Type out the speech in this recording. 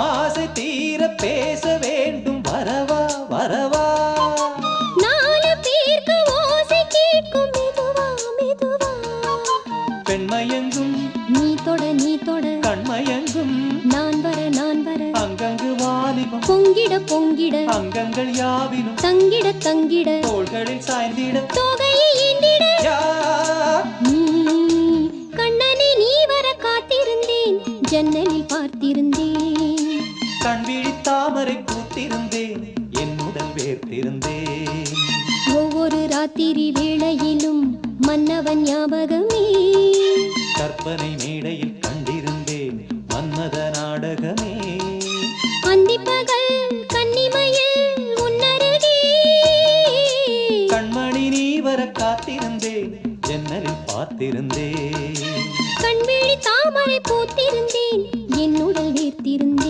ஆசை தீர பேச வேண்டும் வரவா வரவா நாலு பேருக்கு ஓசை கேட்கும் மெதுவா மெதுவா பெண்மயங்கும் நீ தொட கண்மயங்கும் நான் வர அங்கங்கு வாலிபம் பொங்கிட பொங்கிட அங்கங்கள் யாவிலும் தங்கிட தங்கிட தோள்களில் சாய்ந்திட தோகையை ஏந்திட யார் நீ கண்ணனை நீ வர காத்திருந்தேன் ஜன்னலில் பார்த்திருந்தேன் கண் விழி தாமரை பூத்திருந்தேன் என்னுடன் வேர்த்திருந்தேன் ஒவ்வொரு ராத்திரி வேளையிலும் மன்னவன் ஞாபகமே கற்பனை மேடையில் கண்டிருந்தேன் மன்மத நாடகமே அந்திப்பகல் கன்னிமையில் உன்னருகே கண்மணி நீ வர காத்திருந்தேன் ஜன்னலில் பார்த்திருந்தேன் கண்விழி தாமரை பூத்திருந்தேன்